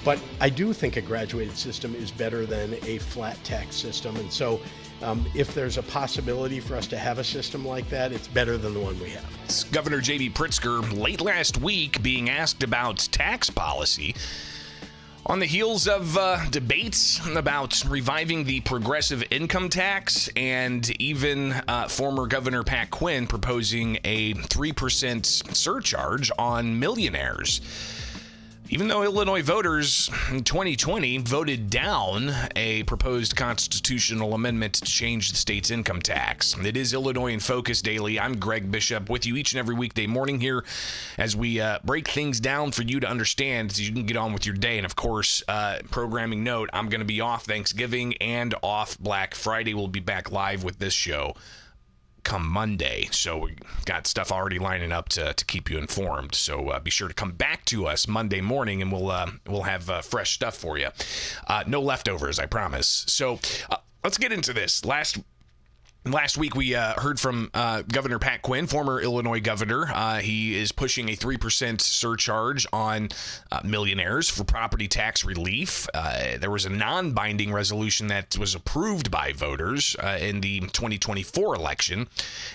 But I do think a graduated system is better than a flat tax system. And so if there's a possibility for us to have a system like that, it's better than the one we have. Governor J.B. Pritzker late last week being asked about tax policy on the heels of debates about reviving the progressive income tax, and even former Governor Pat Quinn proposing a 3% surcharge on millionaires. Even though Illinois voters in 2020 voted down a proposed constitutional amendment to change the state's income tax. It is Illinois in Focus Daily. I'm Greg Bishop with you each and every weekday morning here as we break things down for you to understand so you can get on with your day. And of course, programming note, I'm going to be off Thanksgiving and off Black Friday. We'll be back live with this show come Monday, so we got stuff already lining up to keep you informed. So be sure to come back to us Monday morning, and we'll have fresh stuff for you. No leftovers, I promise. So let's get into this. Last week, we heard from Governor Pat Quinn, former Illinois governor. He is pushing a 3% surcharge on millionaires for property tax relief. There was a non-binding resolution that was approved by voters in the 2024 election.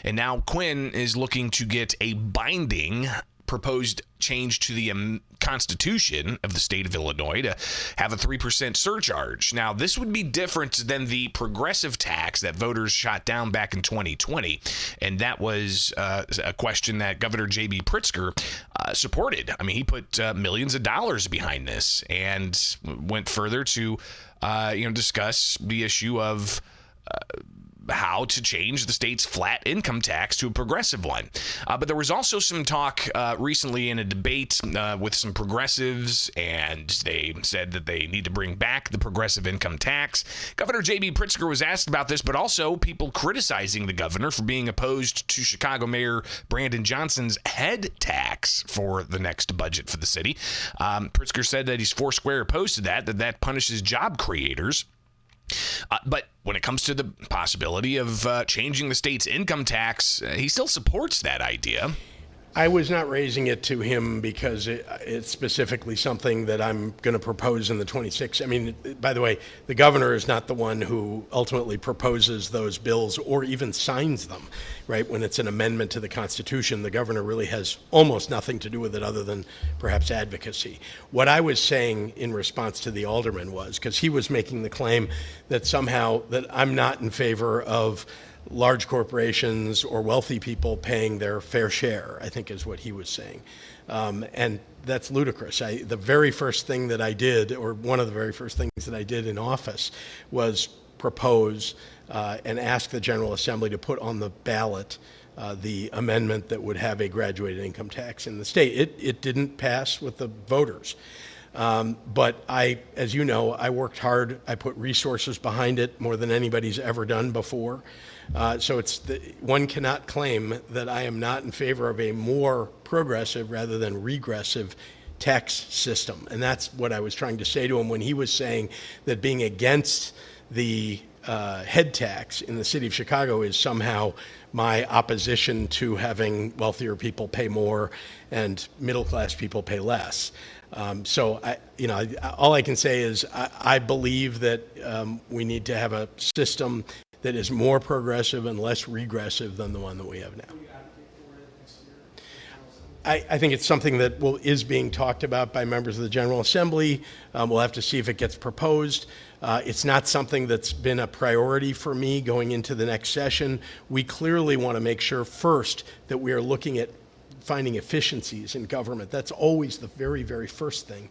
And now Quinn is looking to get a binding proposed change to the Constitution of the state of Illinois to have a 3% surcharge. Now, this would be different than the progressive tax that voters shot down back in 2020, and that was a question that Governor J.B. Pritzker supported. I mean, he put millions of dollars behind this and went further to discuss the issue of how to change the state's flat income tax to a progressive one. But there was also some talk recently in a debate with some progressives, and they said that they need to bring back the progressive income tax. Governor J.B. Pritzker was asked about this, but also people criticizing the governor for being opposed to Chicago Mayor Brandon Johnson's head tax for the next budget for the city. Pritzker said that he's foursquare opposed to that punishes job creators. But when it comes to the possibility of changing the state's income tax, he still supports that idea. I was not raising it to him because it's specifically something that I'm going to propose in the 26th. I mean, by the way, the governor is not the one who ultimately proposes those bills or even signs them, right? When it's an amendment to the Constitution, the governor really has almost nothing to do with it other than perhaps advocacy. What I was saying in response to the alderman was, because he was making the claim that somehow that I'm not in favor of large corporations or wealthy people paying their fair share, I think is what he was saying. And that's ludicrous. The very first thing that I did, or one of the very first things that I did in office, was propose and ask the General Assembly to put on the ballot the amendment that would have a graduated income tax in the state. It didn't pass with the voters. But as you know, I worked hard. I put resources behind it more than anybody's ever done before. So one cannot claim that I am not in favor of a more progressive rather than regressive tax system. And that's what I was trying to say to him when he was saying that being against the head tax in the city of Chicago is somehow my opposition to having wealthier people pay more and middle-class people pay less. So all I can say is I believe that we need to have a system that is more progressive and less regressive than the one that we have now. I think it's something that is being talked about by members of the General Assembly. We'll have to see if it gets proposed. It's not something that's been a priority for me going into the next session. We clearly want to make sure first that we are looking at finding efficiencies in government. That's always the very, very first thing.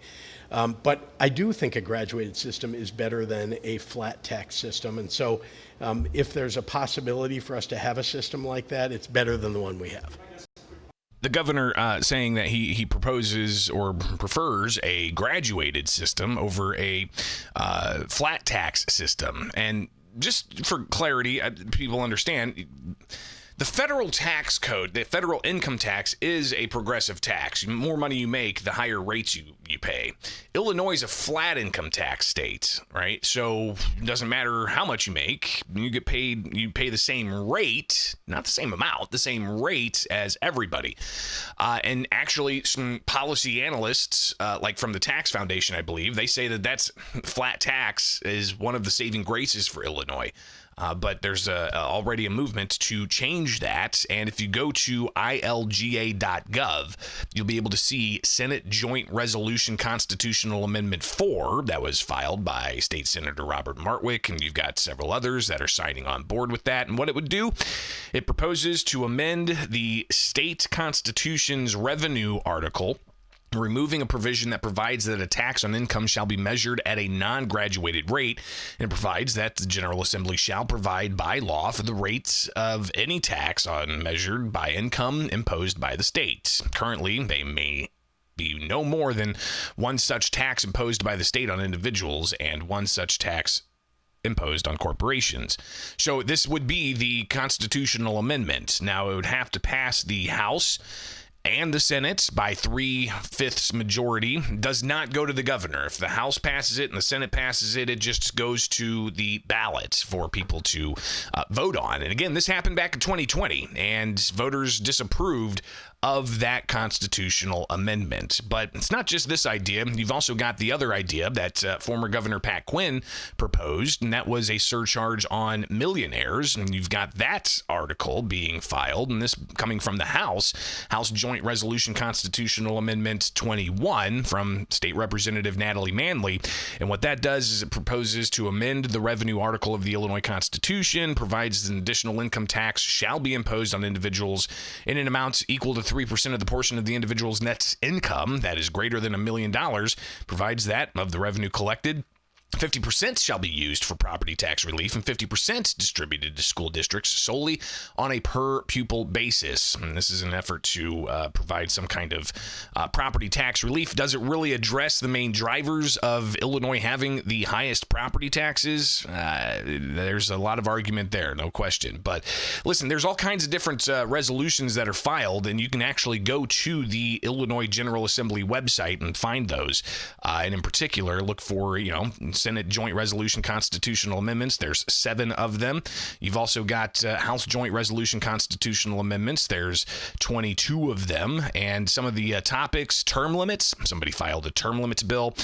But I do think a graduated system is better than a flat tax system. And so if there's a possibility for us to have a system like that, it's better than the one we have. The governor saying that he proposes or prefers a graduated system over a flat tax system. And just for clarity, people understand, The federal tax code, the federal income tax, is a progressive tax. The more money you make, the higher rates you pay. Illinois is a flat income tax state, right? So it doesn't matter how much you make, you pay the same rate, not the same amount, the same rate as everybody. And actually, some policy analysts, like from the Tax Foundation, I believe, they say that that's flat tax is one of the saving graces for Illinois. But there's already a movement to change that. And if you go to ilga.gov, you'll be able to see Senate Joint Resolution Constitutional Amendment 4 that was filed by State Senator Robert Martwick. And you've got several others that are signing on board with that. And what it would do, it proposes to amend the state constitution's revenue article, removing a provision that provides that a tax on income shall be measured at a non-graduated rate, and provides that the General Assembly shall provide by law for the rates of any tax on measured by income imposed by the state. Currently, they may be no more than one such tax imposed by the state on individuals and one such tax imposed on corporations. So this would be the constitutional amendment. Now, it would have to pass the House and the Senate by 3/5 majority. Does not go to the governor. If the House passes it and the Senate passes it, it just goes to the ballot for people to vote on. And again, this happened back in 2020, and voters disapproved of that constitutional amendment. But it's not just this idea. You've also got the other idea that former Governor Pat Quinn proposed, and that was a surcharge on millionaires. And you've got that article being filed, and this coming from the House Joint Resolution Constitutional Amendment 21 from State Representative Natalie Manley. And what that does is it proposes to amend the revenue article of the Illinois Constitution, provides an additional income tax shall be imposed on individuals in an amount equal to 3% of the portion of the individual's net income that is greater than $1 million, provides that of the revenue collected, 50% shall be used for property tax relief and 50% distributed to school districts solely on a per pupil basis. And this is an effort to provide some kind of property tax relief. Does it really address the main drivers of Illinois having the highest property taxes? There's a lot of argument there, no question. But listen, there's all kinds of different resolutions that are filed, and you can actually go to the Illinois General Assembly website and find those. And in particular, look for, Senate Joint Resolution Constitutional Amendments. There's 7 of them. You've also got House Joint Resolution Constitutional Amendments. There's 22 of them. And some of the topics, term limits. Somebody filed a term limits bill.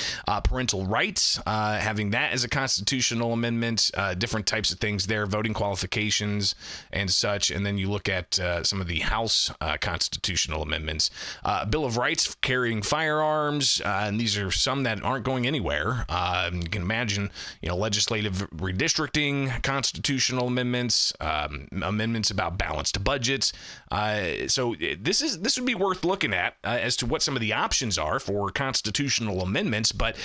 Parental rights, having that as a constitutional amendment. Different types of things there. Voting qualifications and such. And then you look at some of the House constitutional amendments. Bill of Rights, carrying firearms. And these are some that aren't going anywhere. You can imagine, legislative redistricting, constitutional amendments, amendments about balanced budgets. So this would be worth looking at as to what some of the options are for constitutional amendments. But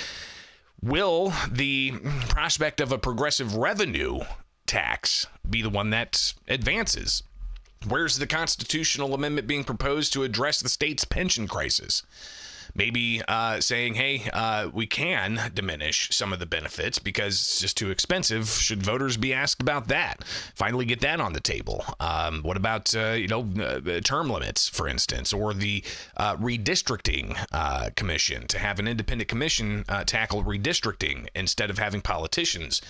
will the prospect of a progressive revenue tax be the one that advances? Where's the constitutional amendment being proposed to address the state's pension crisis? Maybe saying, hey, we can diminish some of the benefits because it's just too expensive. Should voters be asked about that? Finally get that on the table. What about, term limits, for instance, or the redistricting commission, to have an independent commission tackle redistricting instead of having politicians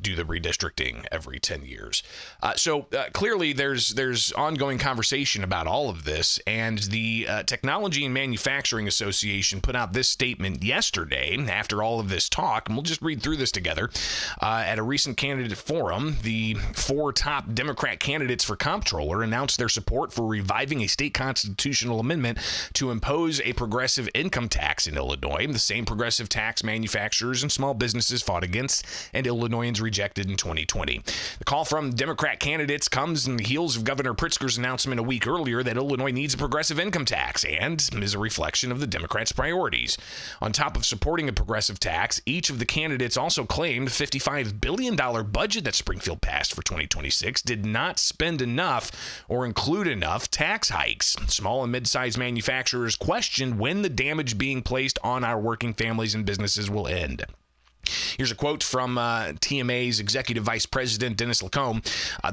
do the redistricting every 10 years. So clearly there's ongoing conversation about all of this, and the Technology and Manufacturing Association put out this statement yesterday after all of this talk, and we'll just read through this together. At a recent candidate forum, the 4 top Democrat candidates for comptroller announced their support for reviving a state constitutional amendment to impose a progressive income tax in Illinois, the same progressive tax manufacturers and small businesses fought against and Illinoisans rejected in 2020. The call from Democrat candidates comes in the heels of Governor Pritzker's announcement a week earlier that Illinois needs a progressive income tax, and is a reflection of the Democrats' priorities. On top of supporting a progressive tax, each of the candidates also claimed the $55 billion budget that Springfield passed for 2026 did not spend enough or include enough tax hikes. Small and mid-sized manufacturers questioned when the damage being placed on our working families and businesses will end. Here's a quote from TMA's Executive Vice President Dennis Lacombe.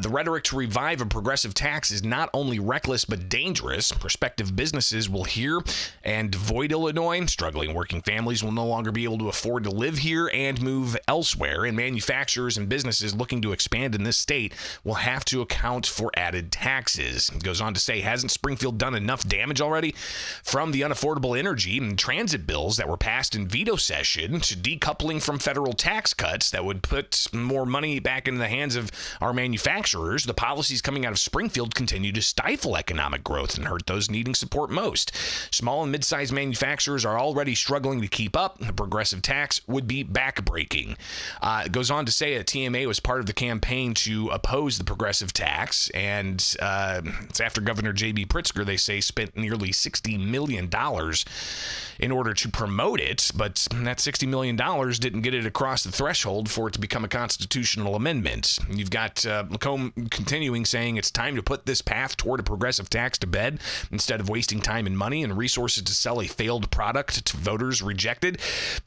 The rhetoric to revive a progressive tax is not only reckless but dangerous. Prospective businesses will hear and avoid Illinois. Struggling working families will no longer be able to afford to live here and move elsewhere. And manufacturers and businesses looking to expand in this state will have to account for added taxes. It goes on to say, hasn't Springfield done enough damage already? From the unaffordable energy and transit bills that were passed in veto session to decoupling from federal tax cuts that would put more money back into the hands of our manufacturers, the policies coming out of Springfield continue to stifle economic growth and hurt those needing support most. Small and mid-sized manufacturers are already struggling to keep up. A progressive tax would be backbreaking. It goes on to say that TMA was part of the campaign to oppose the progressive tax, and it's after Governor J.B. Pritzker, they say, spent nearly $60 million in order to promote it, but that $60 million didn't get it across the threshold for it to become a constitutional amendment. You've got Lacombe continuing saying it's time to put this path toward a progressive tax to bed instead of wasting time and money and resources to sell a failed product to voters rejected.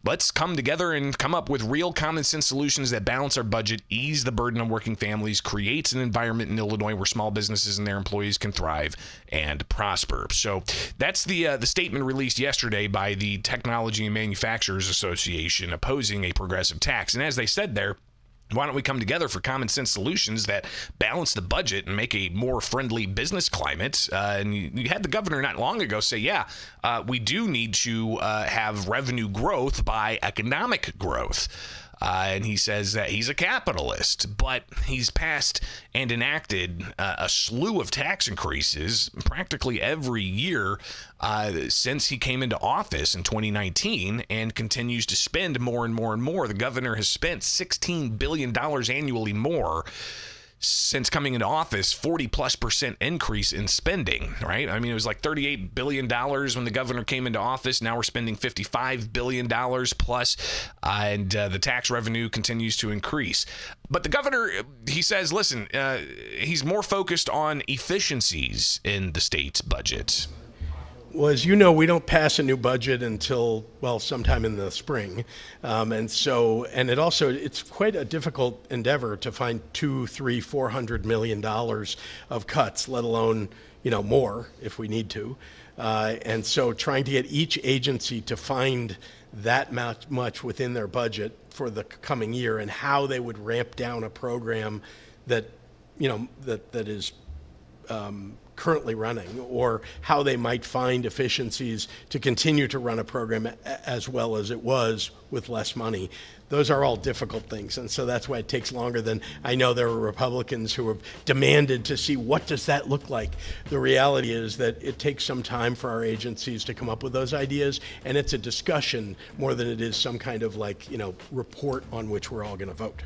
Let's come together and come up with real common sense solutions that balance our budget, ease the burden on working families, creates an environment in Illinois where small businesses and their employees can thrive and prosper. So that's the statement released yesterday by the Technology and Manufacturers Association opposing a progressive tax. And as they said there, why don't we come together for common sense solutions that balance the budget and make a more friendly business climate? And you had the governor not long ago say, we do need to have revenue growth by economic growth. And he says that he's a capitalist, but he's passed and enacted a slew of tax increases practically every year since he came into office in 2019 and continues to spend more and more and more. The governor has spent $16 billion annually more since coming into office, 40+% increase in spending, right? I mean, it was like $38 billion when the governor came into office. Now we're spending $55 billion plus, and the tax revenue continues to increase. But the governor, he says, listen, he's more focused on efficiencies in the state's budget. Well, as you know, we don't pass a new budget until, well, sometime in the spring. It's quite a difficult endeavor to find $200, $300, $400 million of cuts, let alone, more if we need to. And so trying to get each agency to find that much within their budget for the coming year and how they would ramp down a program that is currently running, or how they might find efficiencies to continue to run a program as well as it was with less money. Those are all difficult things, and so that's why it takes longer than I know there are Republicans who have demanded to see what does that look like. The reality is that it takes some time for our agencies to come up with those ideas, and it's a discussion more than it is some kind of report on which we're all going to vote.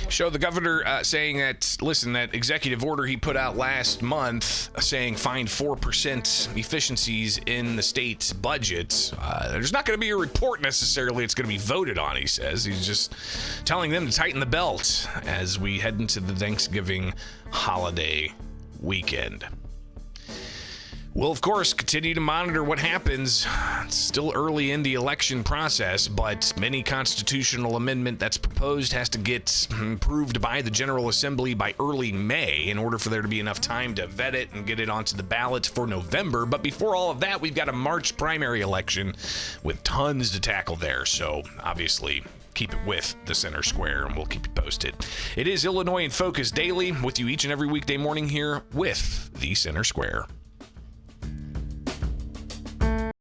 Show the governor saying that, listen, that executive order he put out last month saying find 4% efficiencies in the state's budget. There's not going to be a report necessarily. It's going to be voted on, he says. He's just telling them to tighten the belt as we head into the Thanksgiving holiday weekend. We'll, of course, continue to monitor what happens. It's still early in the election process, but any constitutional amendment that's proposed has to get approved by the General Assembly by early May in order for there to be enough time to vet it and get it onto the ballot for November. But before all of that, we've got a March primary election with tons to tackle there. So, obviously, keep it with the Center Square, and we'll keep you posted. It is Illinois in Focus Daily with you each and every weekday morning here with the Center Square.